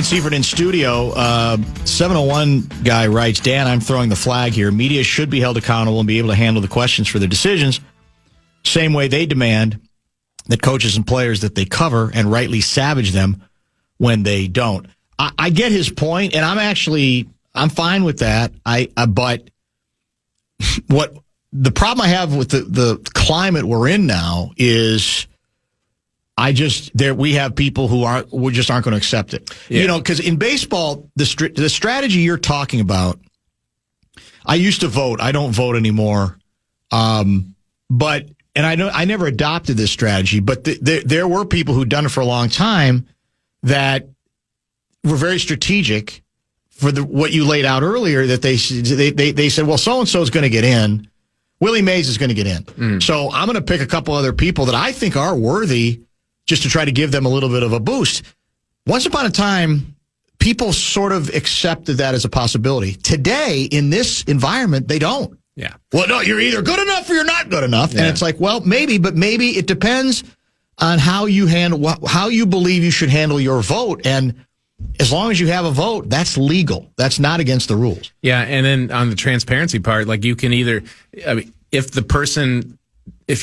Kevin Seifert in studio. 701 guy writes, Dan, I'm throwing the flag here. Media should be held accountable and be able to handle the questions for their decisions. Same way they demand that coaches and players that they cover and rightly savage them when they don't. I get his point, and I'm fine with that. But what the problem I have with the climate we're in now is we have people who just aren't going to accept it. Yeah. You know, because in baseball, the strategy you're talking about, I used to vote. I don't vote anymore. And I never adopted this strategy, but there were people who'd done it for a long time that were very strategic for what you laid out earlier, that they said, well, so-and-so is going to get in. Willie Mays is going to get in. So I'm going to pick a couple other people that I think are worthy just to try to give them a little bit of a boost. Once upon a time, people sort of accepted that as a possibility. Today, in this environment, they don't. Yeah. Well, no, you're either good enough or you're not good enough. Yeah. And it's like, well, maybe it depends on how you believe you should handle your vote. And as long as you have a vote, that's legal. That's not against the rules. Yeah. And then on the transparency part, like you can either, if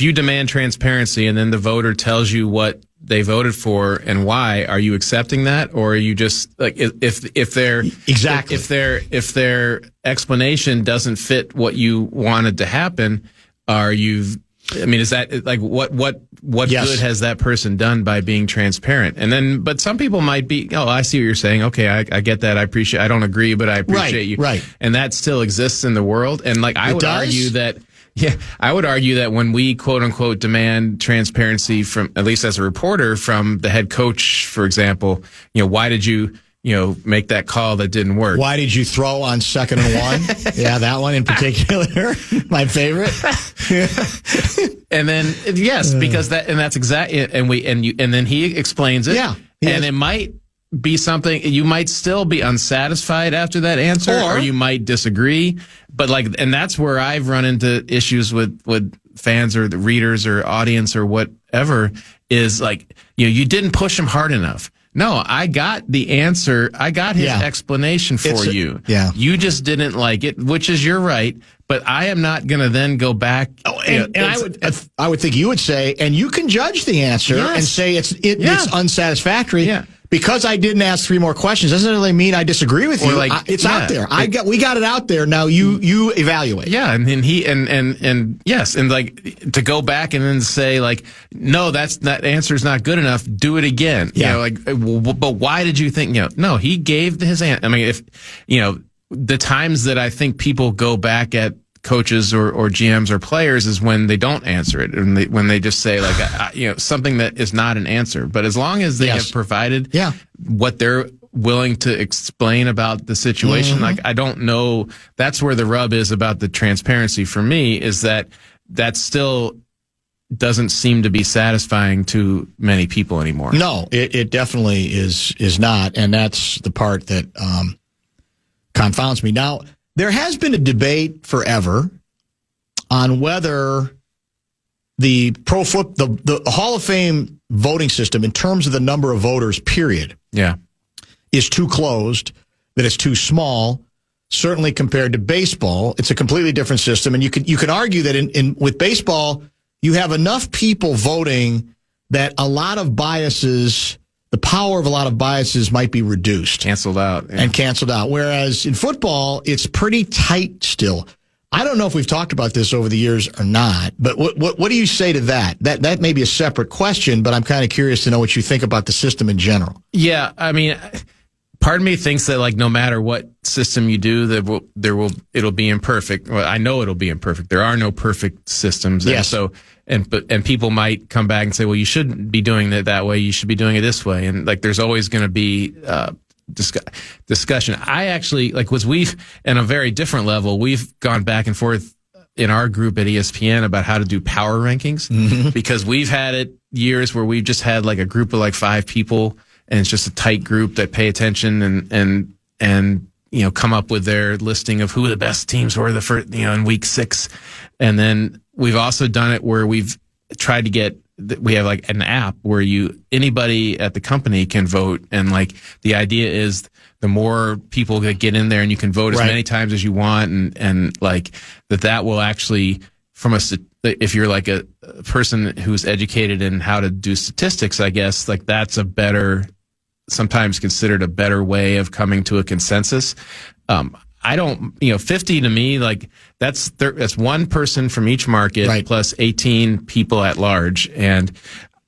you demand transparency and then the voter tells you what they voted for and why, are you accepting that, or are you just like if their explanation doesn't fit what you wanted to happen, are you? I mean, is that like what yes. good has that person done by being transparent? And then, but some people might be, I see what you're saying. Okay, I get that. I don't agree, but I appreciate you. Right. And that still exists in the world. And like I would argue that when we quote unquote demand transparency from, at least as a reporter, from the head coach, for example, why did you make that call that didn't work? Why did you throw on 2nd and 1? Yeah, that one in particular, my favorite. And then yes, because that's exactly, and then he explains it. Yeah, and it might be something you might still be unsatisfied after that answer, or you might disagree. But and that's where I've run into issues with fans or the readers or audience or whatever, is like, you didn't push him hard enough. No, I got the answer. I got his explanation for you. Yeah. You just didn't like it, which is your right. But I am not going to then go back. I would think you would say, and you can judge the answer and say it's unsatisfactory. Yeah. Because I didn't ask 3 more questions doesn't really mean I disagree with you. It's out there. We got it out there. Now you evaluate. Yeah, and then and yes, and like to go back and then say like, no, that answer's not good enough. Do it again. Yeah. But why did you think? No, he gave his answer. I mean, if the times that I think people go back at coaches or GMs or players is when they don't answer it, and when they just say like something that is not an answer. But as long as they have provided what they're willing to explain about the situation, like I don't know, that's where the rub is about the transparency for me, is that still doesn't seem to be satisfying to many people anymore. No, it definitely is not, and that's the part that confounds me. Now, there has been a debate forever on whether the Hall of Fame voting system, in terms of the number of voters, period, is too closed, that it's too small. Certainly compared to baseball, it's a completely different system, and you can argue that with baseball, you have enough people voting that a lot of biases. The power of a lot of biases might be reduced. Canceled out. And canceled out. Whereas in football, it's pretty tight still. I don't know if we've talked about this over the years or not, but what do you say to that? That may be a separate question, but I'm kind of curious to know what you think about the system in general. Yeah, I mean, part of me thinks that like no matter what system you do, it'll be imperfect. Well, I know it'll be imperfect. There are no perfect systems. Yes. And so and people might come back and say, well, you shouldn't be doing it that way. You should be doing it this way. And like, there's always going to be discussion. I actually we've in a very different level. We've gone back and forth in our group at ESPN about how to do power rankings, because we've had it years where we've just had like a group of like 5 people, and it's just a tight group that pay attention and come up with their listing of who the best teams were the first in week 6, and then we've also done it where we've tried to get we have like an app where anybody at the company can vote. And like the idea is the more people that get in there and you can vote as many times as you want. And like that will actually if you're like a person who's educated in how to do statistics, I guess like that's sometimes considered a better way of coming to a consensus. 50 to me, like that's one person from each market plus 18 people at large. And,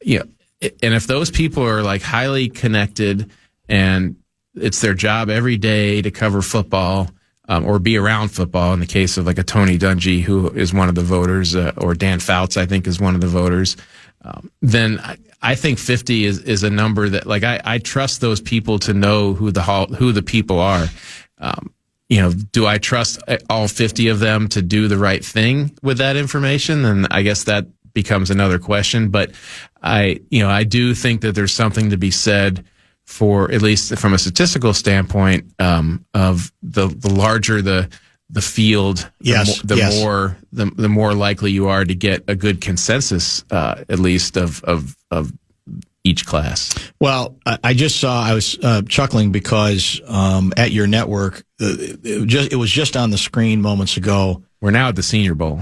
and if those people are like highly connected and it's their job every day to cover football, or be around football in the case of like a Tony Dungy, who is one of the voters, or Dan Fouts, I think is one of the voters. Then I think 50 is a number that like, I trust those people to know who the people are. Do I trust all 50 of them to do the right thing with that information? And I guess that becomes another question. But I do think that there's something to be said for, at least from a statistical standpoint, of the larger the field, the more likely you are to get a good consensus, at least of each class. Well, I was chuckling because at your network, it was just on the screen moments ago. We're now at the Senior Bowl.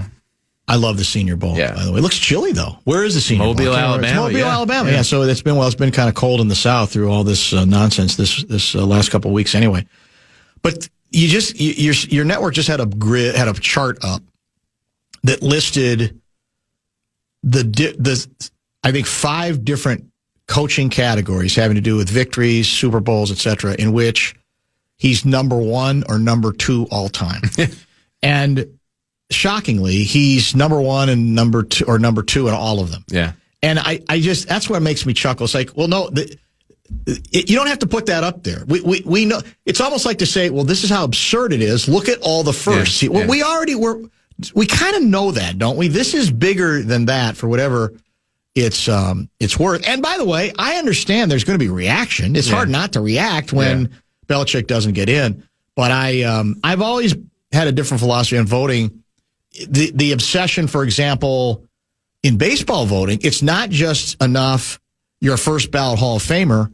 I love the Senior Bowl, by the way. It looks chilly, though. Where is the Senior Bowl? Mobile, Alabama. Mobile, Alabama. Yeah, so it's been kind of cold in the South through all this nonsense this last couple of weeks anyway. But your network just had a chart up that listed I think 5 different coaching categories having to do with victories, Super Bowls, etc., in which he's number 1 or number 2 all time. And shockingly, he's number 1 and number 2 in all of them. Yeah. And I that's what makes me chuckle. It's like, well, no, you don't have to put that up there. We know. It's almost like to say, well, this is how absurd it is. Look at all the firsts. Yeah. Well, we kind of know that, don't we? This is bigger than that for whatever it's worth. And by the way, I understand there's going to be reaction. It's hard not to react when Belichick doesn't get in. But I've always had a different philosophy on voting. The obsession, for example, in baseball voting, it's not just enough you're a first ballot Hall of Famer.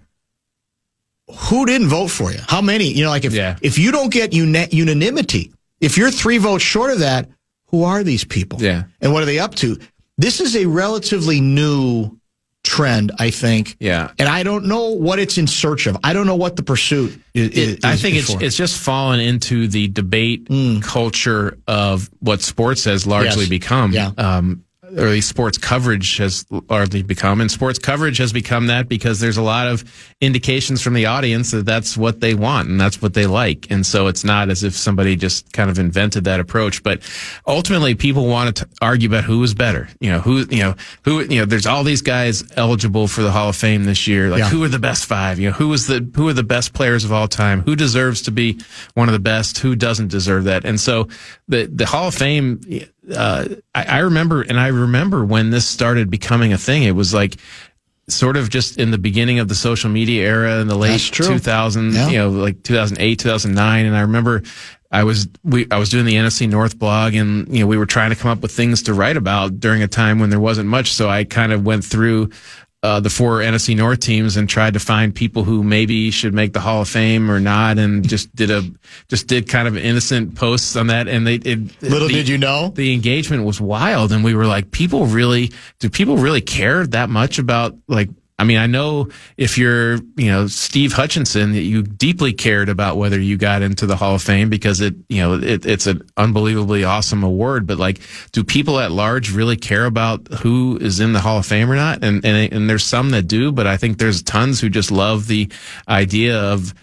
Who didn't vote for you? How many? If you don't get unanimity, if you're 3 votes short of that, who are these people? Yeah. And what are they up to? This is a relatively new trend, I think. Yeah. And I don't know what it's in search of. I don't know what the pursuit is. I think it's just fallen into the debate culture of what sports has largely become. Yeah. Or at least sports coverage has largely become. And sports coverage has become that because there's a lot of indications from the audience that that's what they want and that's what they like. And so it's not as if somebody just kind of invented that approach. But ultimately, people want to argue about who is better. There's all these guys eligible for the Hall of Fame this year. Like, who are the best 5? Who are the best players of all time? Who deserves to be one of the best? Who doesn't deserve that? And so the Hall of Fame, I remember when this started becoming a thing. It was like sort of just in the beginning of the social media era in the late 2000s, like 2008, 2009. And I remember I was doing the NFC North blog, and we were trying to come up with things to write about during a time when there wasn't much. So I kind of went through the 4 NFC North teams and tried to find people who maybe should make the Hall of Fame or not, and just did kind of innocent posts on that. And did you know, the engagement was wild, and we were like, do people really care that much about, like, I mean, I know if you're, Steve Hutchinson, that you deeply cared about whether you got into the Hall of Fame because it's an unbelievably awesome award. But like, do people at large really care about who is in the Hall of Fame or not? And there's some that do, but I think there's tons who just love the idea of,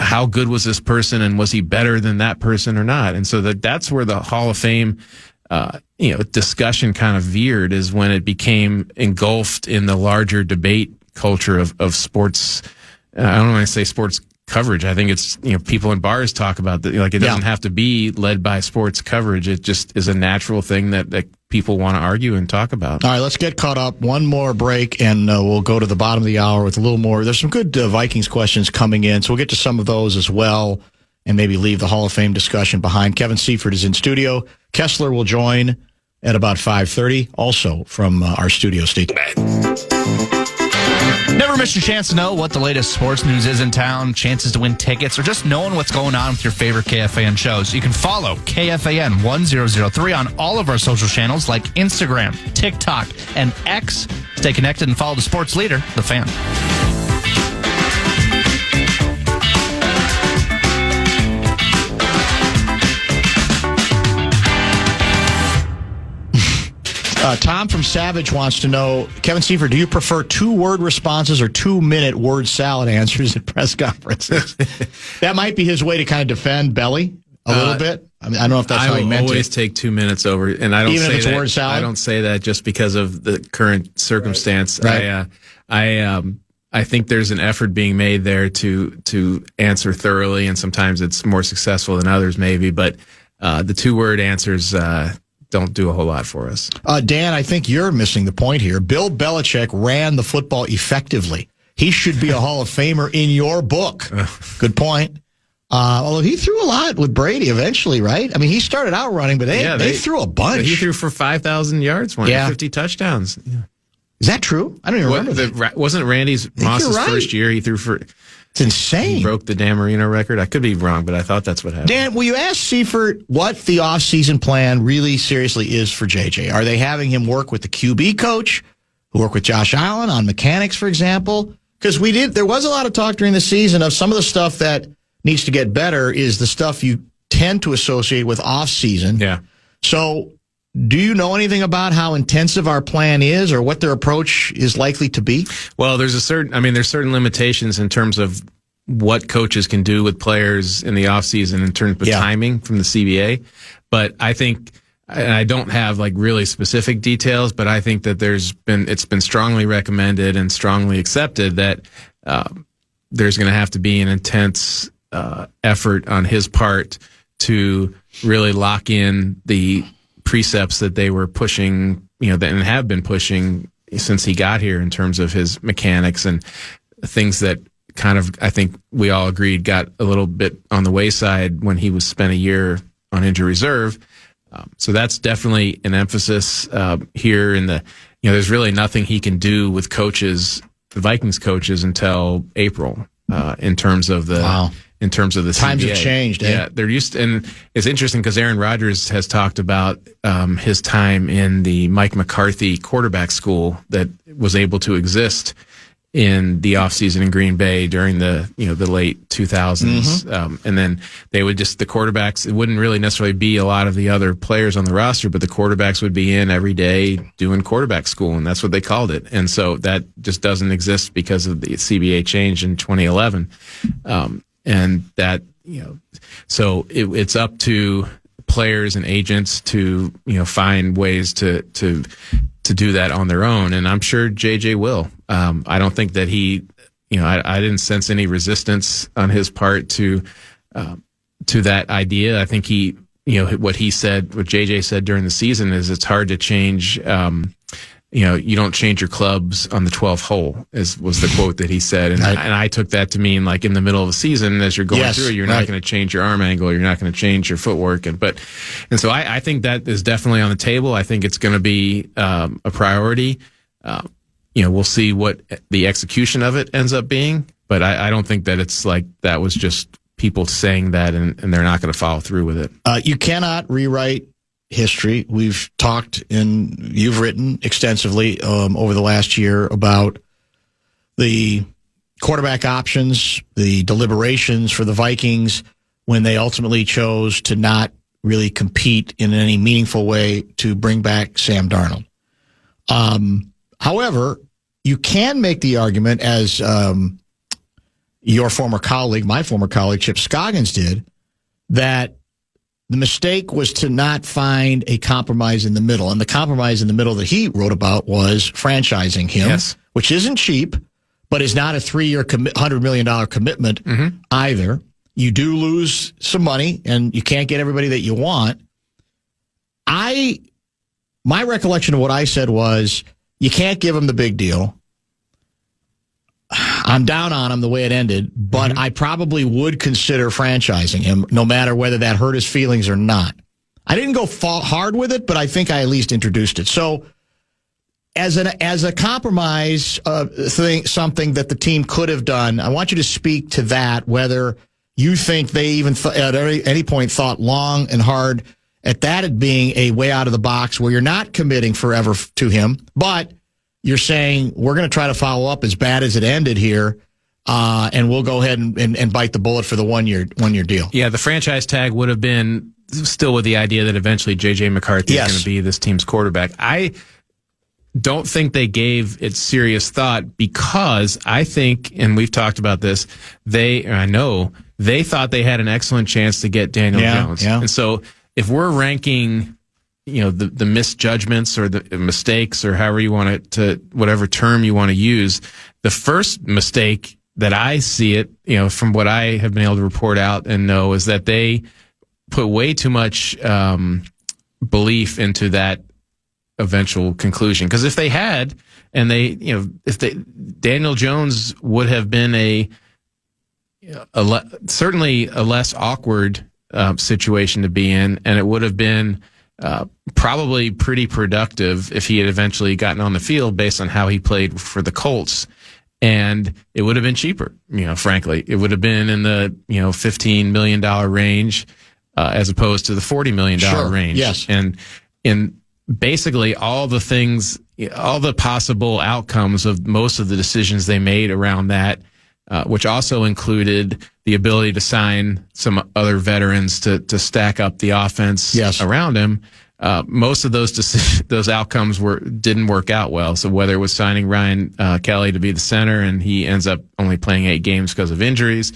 how good was this person, and was he better than that person or not? And so that's where the Hall of Fame discussion kind of veered, is when it became engulfed in the larger debate culture of sports. I don't want to say sports coverage. I think it's, people in bars talk about that. Like, it doesn't have to be led by sports coverage. It just is a natural thing that people want to argue and talk about. All right, let's get caught up. One more break, and we'll go to the bottom of the hour with a little more. There's some good Vikings questions coming in, so we'll get to some of those as well, and maybe leave the Hall of Fame discussion behind. Kevin Seifert is in studio. Kessler will join at about 5:30, also from our studio. Stay tuned. Never miss your chance to know what the latest sports news is in town, chances to win tickets, or just knowing what's going on with your favorite KFAN shows. You can follow KFAN 1003 on all of our social channels like Instagram, TikTok, and X. Stay connected and follow the sports leader, The Fan. Tom from Savage wants to know, Kevin Seifert, do you prefer 2-word responses or 2-minute word salad answers at press conferences? That might be his way to kind of defend Belly a little bit. I mean, I don't know if that's how he meant it. I always take 2 minutes over, and I don't even say if it's that. Word salad? I don't say that just because of the current circumstance. Right. I think there's an effort being made there to answer thoroughly, and sometimes it's more successful than others, maybe. But the 2-word answers don't do a whole lot for us. Dan, I think you're missing the point here. Bill Belichick ran the football effectively. He should be a Hall of Famer in your book. Good point. Although he threw a lot with Brady eventually, right? I mean, he started out running, but they threw a bunch. He threw for 5,000 yards, 50 touchdowns. Yeah. Is that true? I don't even remember that. Wasn't Randy Moss's first year? He threw for... It's insane. He broke the Dan Marino record. I could be wrong, but I thought that's what happened. Dan, will you ask Seifert what the offseason plan really seriously is for JJ? Are they having him work with the QB coach, who work with Josh Allen on mechanics, for example? Because there was a lot of talk during the season of some of the stuff that needs to get better is the stuff you tend to associate with offseason. Yeah. So do you know anything about how intensive our plan is or what their approach is likely to be? Well, there's certain limitations in terms of what coaches can do with players in the offseason in terms of timing from the CBA. But I think, and I don't have like really specific details, but I think that it's been strongly recommended and strongly accepted that there's going to have to be an intense effort on his part to really lock in the precepts that they were pushing, and have been pushing since he got here in terms of his mechanics and things that kind of, I think we all agreed, got a little bit on the wayside when he was spent a year on injury reserve. So that's definitely an emphasis here in the, there's really nothing he can do with coaches, the Vikings coaches, until April in terms of the CBA. Times have changed. Yeah, they're used to, and it's interesting because Aaron Rodgers has talked about his time in the Mike McCarthy quarterback school that was able to exist in the offseason in Green Bay during the late 2000s. And then they would the quarterbacks, it wouldn't really necessarily be a lot of the other players on the roster, but the quarterbacks would be in every day doing quarterback school, and that's what they called it. And so that just doesn't exist because of the CBA change in 2011. And that, so it's up to players and agents to, find ways to do that on their own. And I'm sure JJ will. I don't think that he, I didn't sense any resistance on his part to that idea. I think he, what JJ said during the season is it's hard to change, you don't change your clubs on the 12th hole, was the quote that he said. And I took that to mean like in the middle of the season, as you're going through, you're not going to change your arm angle. You're not going to change your footwork. And so I think that is definitely on the table. I think it's going to be a priority. We'll see what the execution of it ends up being. But I don't think that it's like that was just people saying that and they're not going to follow through with it. You cannot rewrite history. We've talked and you've written extensively over the last year about the quarterback options, the deliberations for the Vikings when they ultimately chose to not really compete in any meaningful way to bring back Sam Darnold. However, you can make the argument, as your former colleague, my former colleague, Chip Scoggins did, that the mistake was to not find a compromise in the middle. And the compromise in the middle that he wrote about was franchising him, which isn't cheap, but is not a 3-year $100 million commitment either. You do lose some money, and you can't get everybody that you want. My recollection of what I said was, you can't give him the big deal. I'm down on him the way it ended, but I probably would consider franchising him, no matter whether that hurt his feelings or not. I didn't go hard with it, but I think I at least introduced it. So as a compromise something that the team could have done, I want you to speak to that, whether you think they even at any point thought long and hard at that as being a way out of the box where you're not committing forever to him, but you're saying we're going to try to follow up as bad as it ended here, and we'll go ahead and bite the bullet for the one year deal. Yeah, the franchise tag would have been still with the idea that eventually J.J. McCarthy is going to be this team's quarterback. I don't think they gave it serious thought because I think, and we've talked about this, I know they thought they had an excellent chance to get Daniel Jones. Yeah. And so if we're ranking, the misjudgments or the mistakes or however you want it to, whatever term you want to use, the first mistake that I see it, from what I have been able to report out and know is that they put way too much belief into that eventual conclusion. Because if they had, and Daniel Jones would have been certainly a less awkward situation to be in, and it would have been probably pretty productive if he had eventually gotten on the field based on how he played for the Colts. And it would have been cheaper, frankly. It would have been in the, $15 million range as opposed to the $40 million range. Yes. And in basically all the possible outcomes of most of the decisions they made around that, which also included the ability to sign some other veterans to stack up the offense around him. Most of those outcomes didn't work out well. So whether it was signing Ryan Kelly to be the center and he ends up only playing 8 games because of injuries,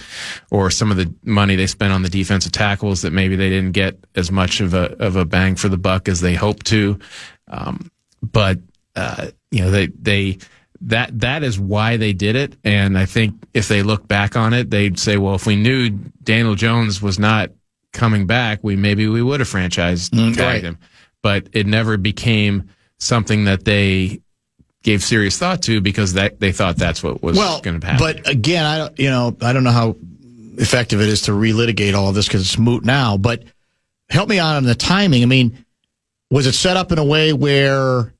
or some of the money they spent on the defensive tackles that maybe they didn't get as much of a bang for the buck as they hoped to. But that is why they did it. And I think if they look back on it, they'd say, well, if we knew Daniel Jones was not coming back, we would have franchise tagged him. But it never became something that they gave serious thought to because they thought that's what was going to happen. But again, I don't know how effective it is to relitigate all of this because it's moot now. But help me out on the timing. I mean, was it set up in a way where,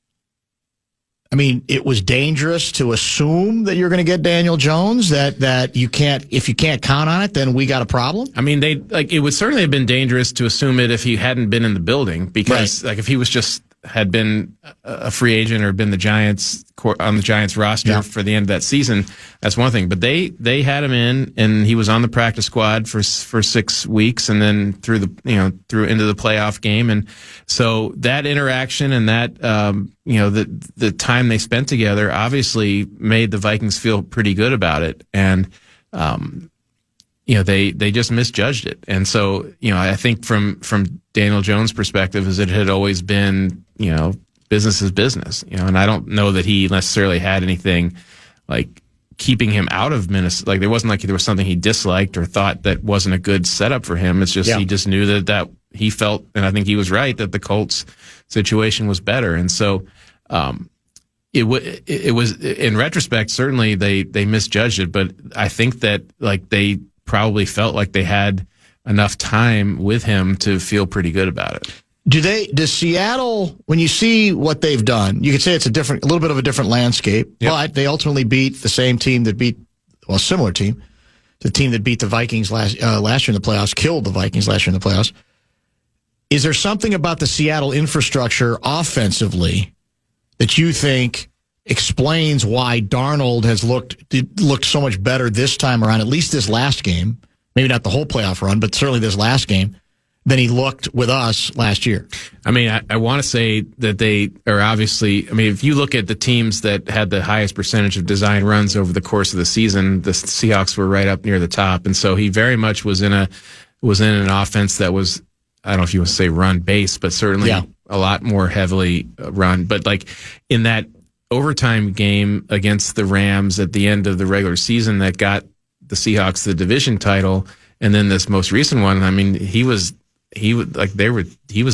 it was dangerous to assume that you're going to get Daniel Jones, that you can't, if you can't count on it, then we got a problem? It would certainly have been dangerous to assume it if he hadn't been in the building because if he was had been a free agent or been on the Giants roster for the end of that season, that's one thing. But they had him in, and he was on the practice squad for 6 weeks, and then through into the playoff game. And so that interaction and that the time they spent together obviously made the Vikings feel pretty good about it. And they just misjudged it. And so, I think from Daniel Jones' perspective is it had always been, business is business, and I don't know that he necessarily had anything like keeping him out of Minnesota. Like, there wasn't like there was something he disliked or thought that wasn't a good setup for him. It's just, he just knew that he felt, and I think he was right, that the Colts situation was better. And so, it was in retrospect, certainly they misjudged it, but I think that they probably felt like they had enough time with him to feel pretty good about it. Does Seattle, when you see what they've done, you could say it's a little bit of a different landscape, but they ultimately beat the same team that a similar team, the team that beat the Vikings last year in the playoffs, killed the Vikings last year in the playoffs. Is there something about the Seattle infrastructure offensively that you think explains why Darnold has looked so much better this time around, at least this last game, maybe not the whole playoff run, but certainly this last game, than he looked with us last year? I want to say that they are obviously, if you look at the teams that had the highest percentage of design runs over the course of the season, the Seahawks were right up near the top. And so he very much was in an offense that was, I don't know if you want to say run based, but certainly a lot more heavily run. But in that overtime game against the Rams at the end of the regular season that got the Seahawks the division title, and then this most recent one, he was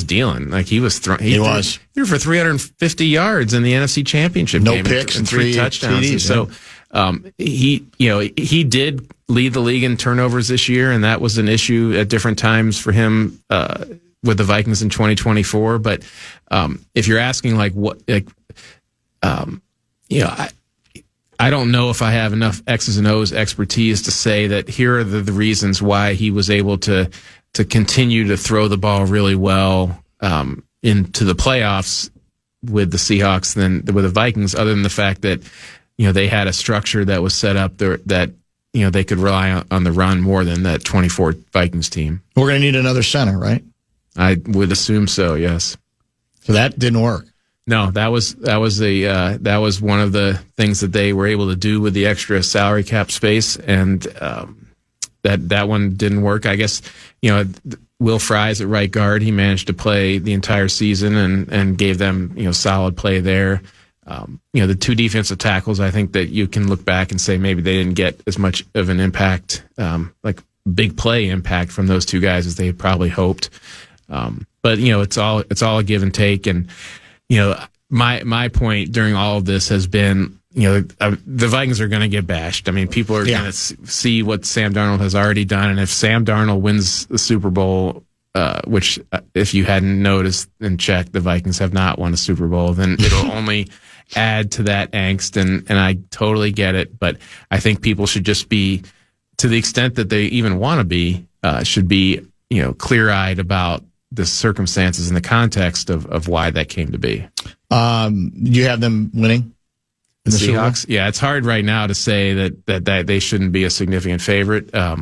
dealing. He threw for 350 yards in the NFC Championship game. No picks and 3 touchdowns. TDs, so he did lead the league in turnovers this year, and that was an issue at different times for him with the Vikings in 2024. But if you're asking like what, like, I don't know if I have enough X's and O's expertise to say that here are the reasons why he was able to continue to throw the ball really well into the playoffs with the Seahawks than with the Vikings, other than the fact that, they had a structure that was set up there that, they could rely on the run more than that 24 Vikings team. We're going to need another center, right? I would assume so, yes. So that didn't work. No, that was one of the things that they were able to do with the extra salary cap space, and that one didn't work. I guess Will Fry's at right guard. He managed to play the entire season and gave them solid play there. The two defensive tackles, I think that you can look back and say maybe they didn't get as much of an impact, like big play impact from those two guys as they had probably hoped. But it's all a give and take. And my point during all of this has been, the Vikings are going to get bashed. I mean, people are going to see what Sam Darnold has already done, and if Sam Darnold wins the Super Bowl, which if you hadn't noticed and checked, the Vikings have not won a Super Bowl, then it'll only add to that angst, and I totally get it. But I think people should just be, to the extent that they even want to be, should be clear-eyed about the circumstances and the context of why that came to be. You have them winning? The Seahawks? Yeah, it's hard right now to say that they shouldn't be a significant favorite. I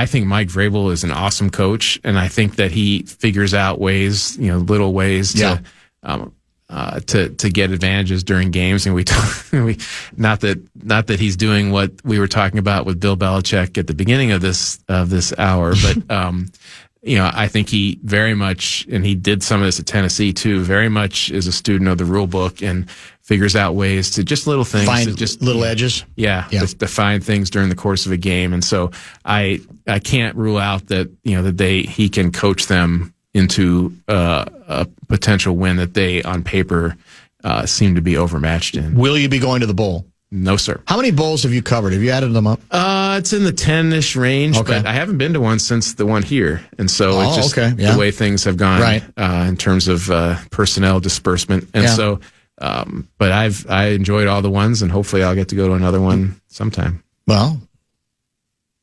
think Mike Vrabel is an awesome coach, and I think that he figures out ways, little ways to get advantages during games. And not that he's doing what we were talking about with Bill Belichick at the beginning of this hour, but I think he very much, and he did some of this at Tennessee too, very much is a student of the rule book and figures out ways to just little things. Find just little edges. Yeah. To find things during the course of a game. And so I can't rule out that, he can coach them into a potential win that they on paper seem to be overmatched in. Will you be going to the bowl? No, sir. How many bowls have you covered? Have you added them up? It's in the 10-ish range, but I haven't been to one since the one here. And so it's just the way things have gone in terms of personnel disbursement. And so, but I enjoyed all the ones, and hopefully I'll get to go to another one sometime. Well,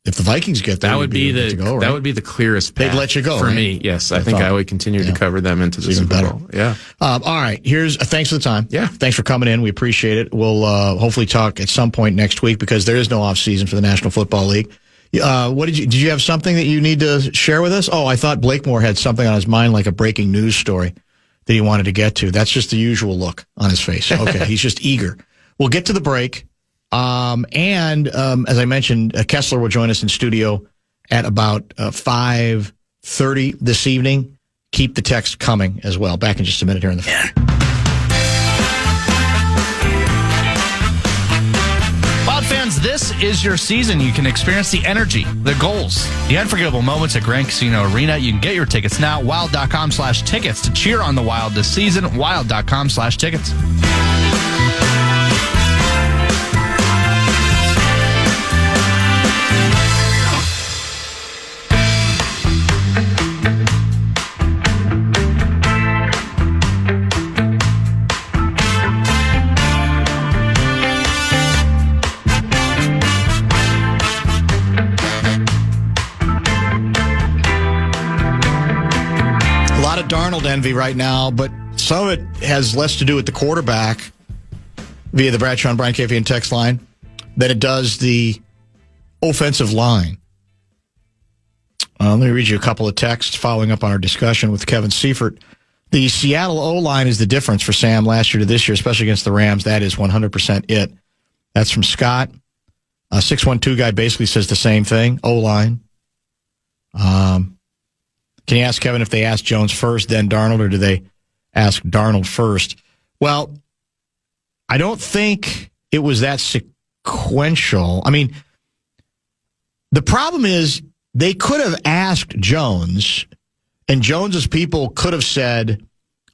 if the Vikings get there, that would be the clearest path. They'd let you go for me. Yes, I think I would continue to cover them into the Super Bowl. Yeah. All right. Here's thanks for the time. Yeah. Thanks for coming in. We appreciate it. We'll hopefully talk at some point next week because there is no off season for the National Football League. What did you have something that you need to share with us? Oh, I thought Blakemore had something on his mind, like a breaking news story that he wanted to get to. That's just the usual look on his face. Okay. He's just eager. We'll get to the break. As I mentioned, Kessler will join us in studio at about 5:30 this evening. Keep the text coming as well. Back in just a minute here in the fan. Wild fans, this is your season. You can experience the energy, the goals, the unforgettable moments at Grand Casino Arena. You can get your tickets now. Wild.com/tickets to cheer on the Wild this season. Wild.com/tickets. Darnold envy right now, but some of it has less to do with the quarterback via the Bradshaw and Brian KFAN text line than it does the offensive line. Let me read you a couple of texts following up on our discussion with Kevin Seifert. The Seattle O-line is the difference for Sam last year to this year, especially against the Rams. That is 100% it. That's from Scott. 612 guy basically says the same thing. O-line. Can you ask Kevin if they asked Jones first, then Darnold, or do they ask Darnold first? Well, I don't think it was that sequential. I mean, the problem is they could have asked Jones, and Jones's people could have said,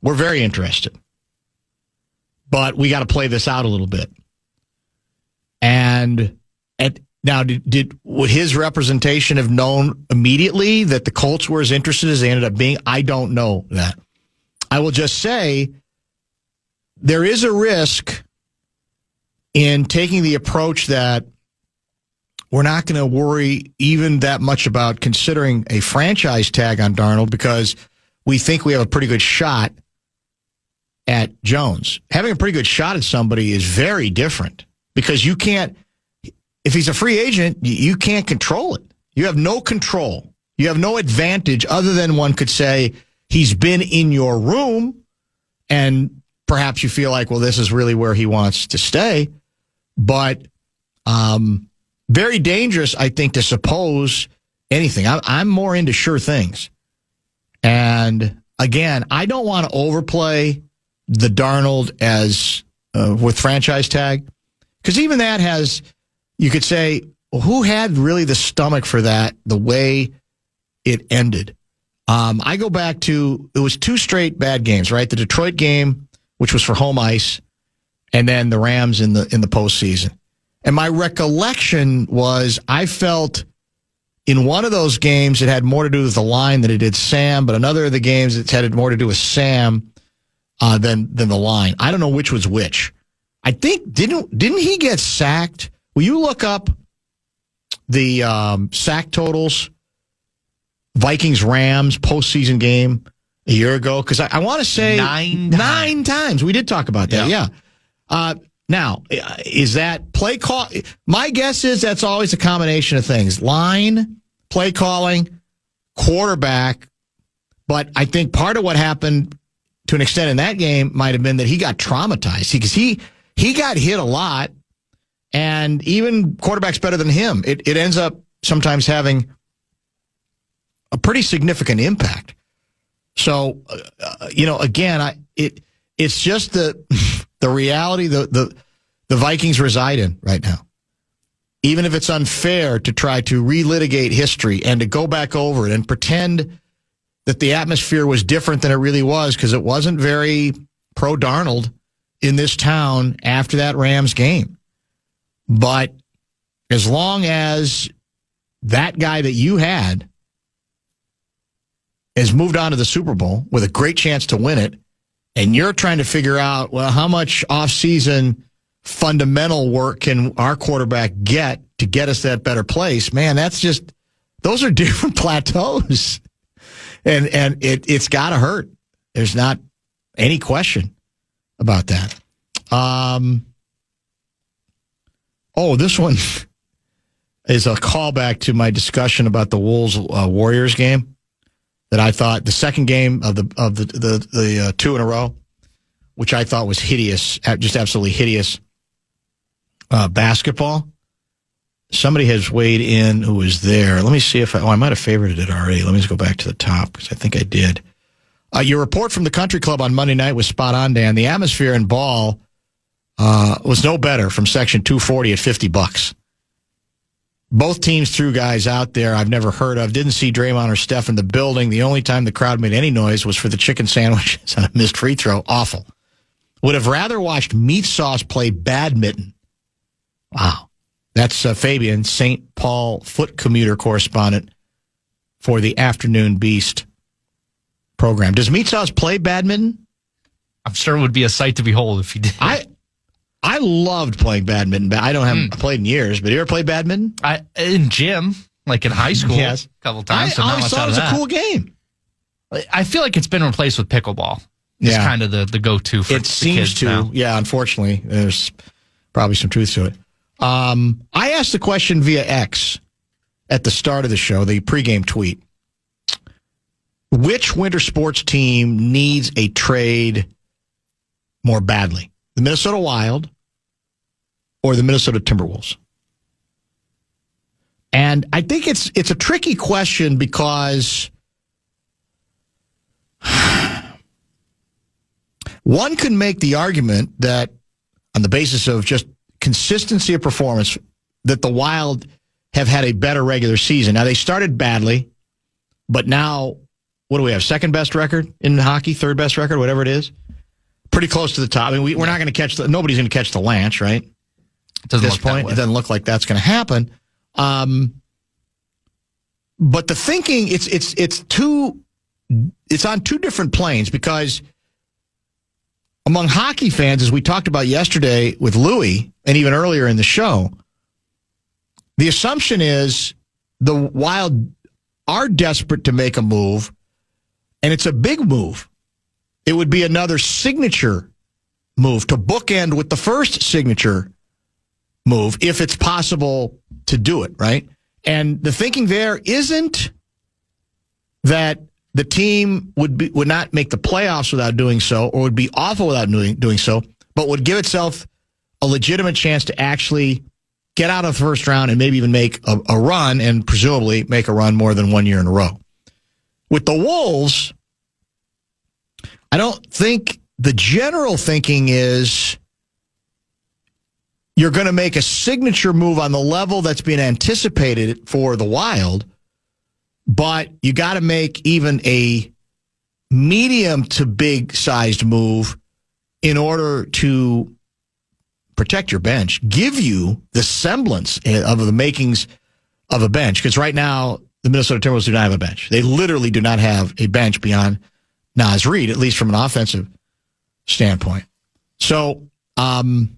we're very interested, but we got to play this out a little bit. And Now, would his representation have known immediately that the Colts were as interested as they ended up being? I don't know that. I will just say there is a risk in taking the approach that we're not going to worry even that much about considering a franchise tag on Darnold because we think we have a pretty good shot at Jones. Having a pretty good shot at somebody is very different because you can't, if he's a free agent, you can't control it. You have no control. You have no advantage other than one could say he's been in your room and perhaps you feel like, well, this is really where he wants to stay. But very dangerous, I think, to suppose anything. I'm more into sure things. And again, I don't want to overplay the Darnold as with franchise tag because even that has, you could say, well, who had really the stomach for that the way it ended? I go back to, it was 2 straight bad games, right? The Detroit game, which was for home ice, and then the Rams in the postseason. And my recollection was I felt in one of those games it had more to do with the line than it did Sam, but another of the games it had more to do with Sam than the line. I don't know which was which. I think didn't he get sacked? Will you look up the sack totals? Vikings-Rams postseason game a year ago? Because I want to say 9 times. We did talk about that, yeah. Now, is that play call? My guess is that's always a combination of things. Line, play calling, quarterback. But I think part of what happened to an extent in that game might have been that he got traumatized because he got hit a lot, and even quarterbacks better than him, it ends up sometimes having a pretty significant impact. So, again, it's just the reality the Vikings reside in right now. Even if it's unfair to try to relitigate history and to go back over it and pretend that the atmosphere was different than it really was because it wasn't very pro-Darnold in this town after that Rams game. But as long as that guy that you had has moved on to the Super Bowl with a great chance to win it, and you're trying to figure out, well, how much off-season fundamental work can our quarterback get to get us that better place, man, those are different plateaus. And it's got to hurt. There's not any question about that. This one is a callback to my discussion about the Wolves Warriors game. That I thought the second game of the 2 in a row, which I thought was hideous, just absolutely hideous basketball. Somebody has weighed in who was there. Let me see if I might have favorited it already. Let me just go back to the top because I think I did. Your report from the Country Club on Monday night was spot on, Dan. The atmosphere in Ball was no better from Section 240 at $50. Both teams threw guys out there I've never heard of. Didn't see Draymond or Steph in the building. The only time the crowd made any noise was for the chicken sandwiches on a missed free throw. Awful. Would have rather watched Meat Sauce play badminton. Wow. That's Fabian, St. Paul foot commuter correspondent for the Afternoon Beast program. Does Meat Sauce play badminton? I'm sure it would be a sight to behold if he did. I loved playing badminton. I haven't played in years, but you ever played badminton? In gym, like in high school, yes. A couple times. I always thought it was a cool game. I feel like it's been replaced with pickleball. It's kind of the go-to for it seems kids to. now. Yeah, unfortunately, there's probably some truth to it. I asked the question via X at the start of the show, the pregame tweet. Which winter sports team needs a trade more badly? The Minnesota Wild or the Minnesota Timberwolves? And I think it's a tricky question because one can make the argument that on the basis of just consistency of performance that the Wild have had a better regular season. Now, they started badly, but now, what do we have? Second best record in hockey? Third best record? Whatever it is. Pretty close to the top. I mean, we're not going to catch nobody's going to catch the Lance, right? At this point, it doesn't look like that's going to happen. But the thinking, it's on two different planes, because among hockey fans, as we talked about yesterday with Louie and even earlier in the show, the assumption is the Wild are desperate to make a move, and it's a big move. It would be another signature move to bookend with the first signature move, if it's possible to do it, right? And the thinking there isn't that the team would not make the playoffs without doing so, or would be awful without doing so, but would give itself a legitimate chance to actually get out of the first round and maybe even make a run, and presumably make a run more than 1 year in a row. With the Wolves, I don't think the general thinking is you're going to make a signature move on the level that's being anticipated for the Wild, but you got to make even a medium to big sized move in order to protect your bench, give you the semblance of the makings of a bench. Because right now, the Minnesota Timberwolves do not have a bench. They literally do not have a bench beyond Naz Reid, at least from an offensive standpoint. So I'll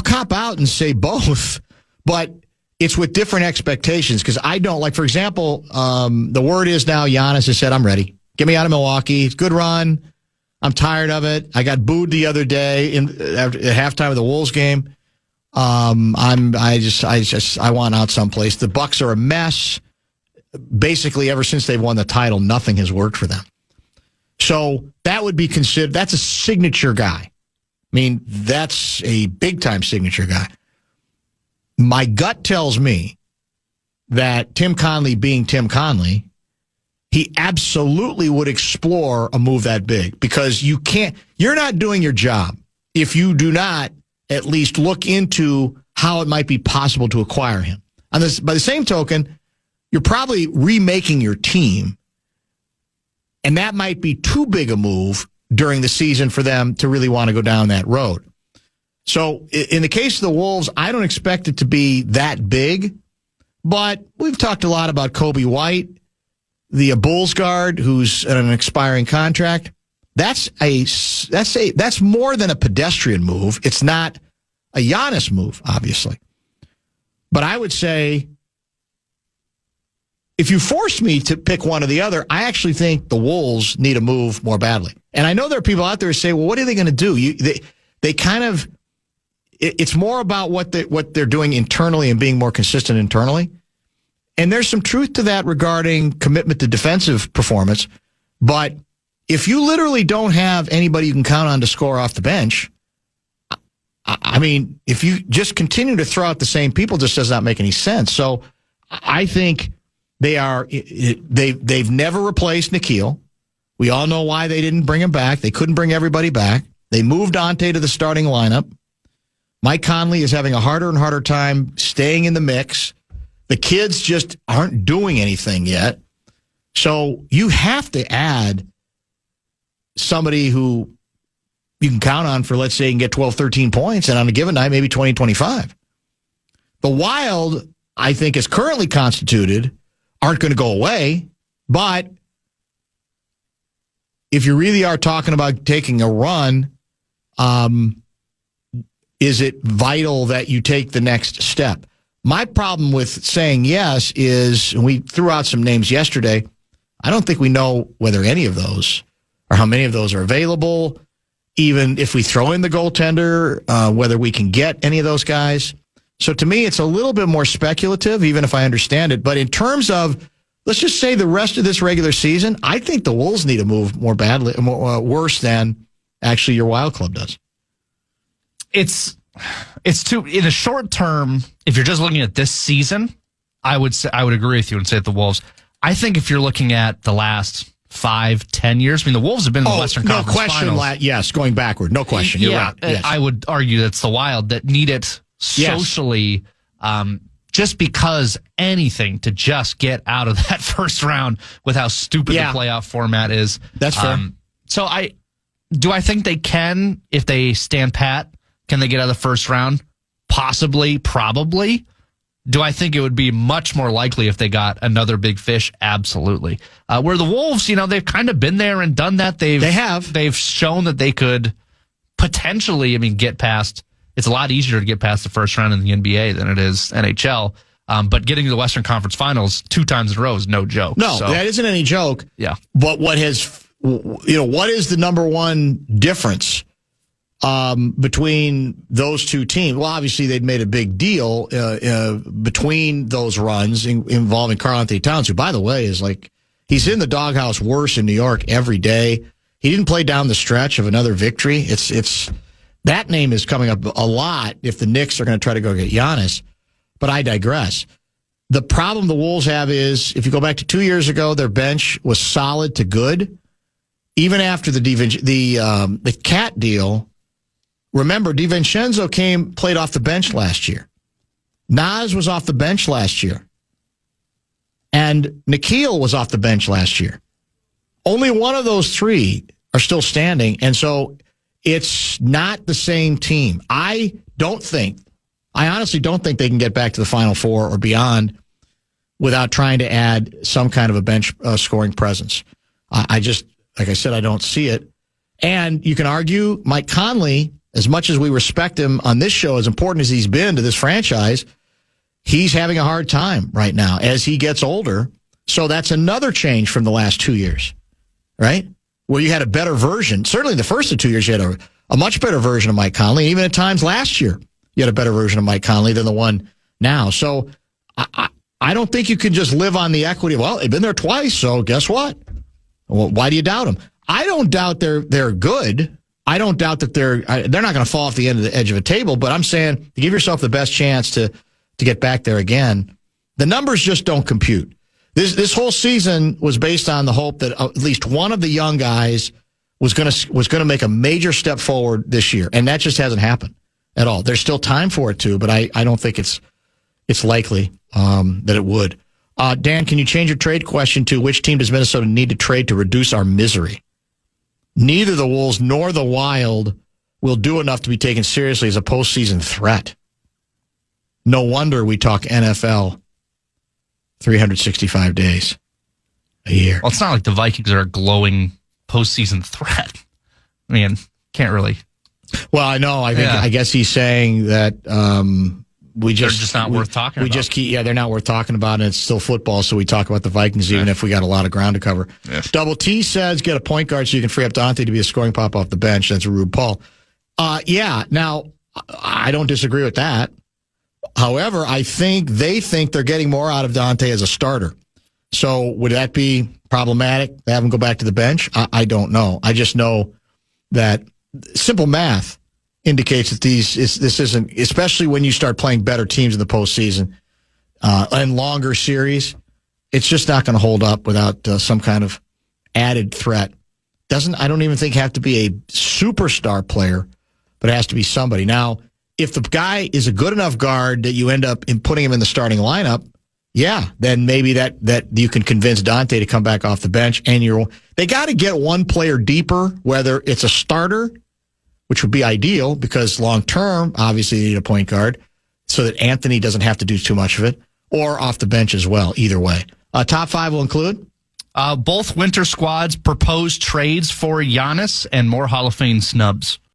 cop out and say both, but it's with different expectations, because I don't, like, for example, the word is now Giannis has said, I'm ready. Get me out of Milwaukee. It's a good run. I'm tired of it. I got booed the other day at halftime of the Wolves game. I want out someplace. The Bucks are a mess. Basically, ever since they've won the title, nothing has worked for them. So that would be considered, that's a signature guy. I mean, that's a big-time signature guy. My gut tells me that Tim Connelly being Tim Connelly, he absolutely would explore a move that big, because you're not doing your job if you do not at least look into how it might be possible to acquire him. By the same token, you're probably remaking your team, and that might be too big a move during the season for them to really want to go down that road. So in the case of the Wolves, I don't expect it to be that big, but we've talked a lot about Kobe White, the Bulls guard who's in an expiring contract. That's more than a pedestrian move. It's not a Giannis move, obviously. But I would say, if you force me to pick one or the other, I actually think the Wolves need a move more badly. And I know there are people out there who say, well, what are they going to do? They kind of, it's more about what they're doing internally and being more consistent internally. And there's some truth to that regarding commitment to defensive performance. But if you literally don't have anybody you can count on to score off the bench, I mean, if you just continue to throw out the same people, just does not make any sense. So I think they've never replaced Nikhil. We all know why they didn't bring him back. They couldn't bring everybody back. They moved Ante to the starting lineup. Mike Conley is having a harder and harder time staying in the mix. The kids just aren't doing anything yet. So you have to add somebody who you can count on for, let's say, you can get 12, 13 points, and on a given night, maybe 20, 25. The Wild, I think, is currently constituted, aren't going to go away, but if you really are talking about taking a run, is it vital that you take the next step? My problem with saying yes is, and we threw out some names yesterday, I don't think we know whether any of those or how many of those are available. Even if we throw in the goaltender, whether we can get any of those guys. So to me, it's a little bit more speculative, even if I understand it. But in terms of, let's just say the rest of this regular season, I think the Wolves need to move more badly, worse than actually your Wild Club does. It's too, in the short term, if you're just looking at this season, I would agree with you and say that the Wolves. I think if you're looking at the last 5-10 years, I mean, the Wolves have been in the Western Conference Finals. Yes, going backward. No question. You're right. Yes. I would argue that's the Wild that need it socially, just because anything to just get out of that first round with how stupid the playoff format is. That's fair. So I think they can, if they stand pat, can they get out of the first round? Possibly, probably. Do I think it would be much more likely if they got another big fish? Absolutely. Where the Wolves, they've kind of been there and done that. They have. They've shown that they could potentially, get past. It's a lot easier to get past the first round in the NBA than it is NHL. But getting to the Western Conference Finals 2 times in a row is no joke. No, that isn't any joke. Yeah. But what is the number one difference between those two teams? Well, obviously they'd made a big deal between those runs involving Karl-Anthony Towns, who, by the way, is he's in the doghouse worse in New York every day. He didn't play down the stretch of another victory. It's that name is coming up a lot if the Knicks are going to try to go get Giannis. But I digress. The problem the Wolves have is, if you go back to 2 years ago, their bench was solid to good. Even after the Cat deal, remember, DiVincenzo played off the bench last year. Nas was off the bench last year. And Nikhil was off the bench last year. Only one of those 3 are still standing, and so it's not the same team. I honestly don't think they can get back to the Final Four or beyond without trying to add some kind of a bench scoring presence. I just, like I said, I don't see it. And you can argue Mike Conley, as much as we respect him on this show, as important as he's been to this franchise, he's having a hard time right now as he gets older. So that's another change from the last 2 years, right? Where you had a better version. Certainly the first of 2 years, you had a much better version of Mike Conley. Even at times last year, you had a better version of Mike Conley than the one now. So I don't think you can just live on the equity. Well, they've been there twice, so guess what? Well, why do you doubt them? I don't doubt they're good. I don't doubt that they're not going to fall off the edge of a table, but I'm saying to give yourself the best chance to get back there again, the numbers just don't compute. This whole season was based on the hope that at least one of the young guys was going to make a major step forward this year, and that just hasn't happened at all. There's still time for it to, but I don't think it's likely that it would. Dan, can you change your trade question to which team does Minnesota need to trade to reduce our misery? Neither the Wolves nor the Wild will do enough to be taken seriously as a postseason threat. No wonder we talk NFL 365 days a year. Well, it's not like the Vikings are a glowing postseason threat. Can't really. Well, I know. I guess he's saying that they're just not worth talking about. They're not worth talking about, and it's still football, so we talk about the Vikings even if we got a lot of ground to cover. Yes. Double T says get a point guard so you can free up Dante to be a scoring pop off the bench. That's a Rube Paul. Now, I don't disagree with that. However, I think they think they're getting more out of Dante as a starter. So would that be problematic to have him go back to the bench? I don't know. I just know that simple math indicates that this isn't, especially when you start playing better teams in the postseason and longer series, it's just not going to hold up without some kind of added threat. I don't even think have to be a superstar player, but it has to be somebody. Now, if the guy is a good enough guard that you end up in putting him in the starting lineup, then maybe that you can convince Dante to come back off the bench. And they got to get one player deeper, whether it's a starter, which would be ideal because long term, obviously you need a point guard so that Anthony doesn't have to do too much of it, or off the bench as well. Either way, top 5 will include both winter squads proposed trades for Giannis and more Hall of Fame snubs.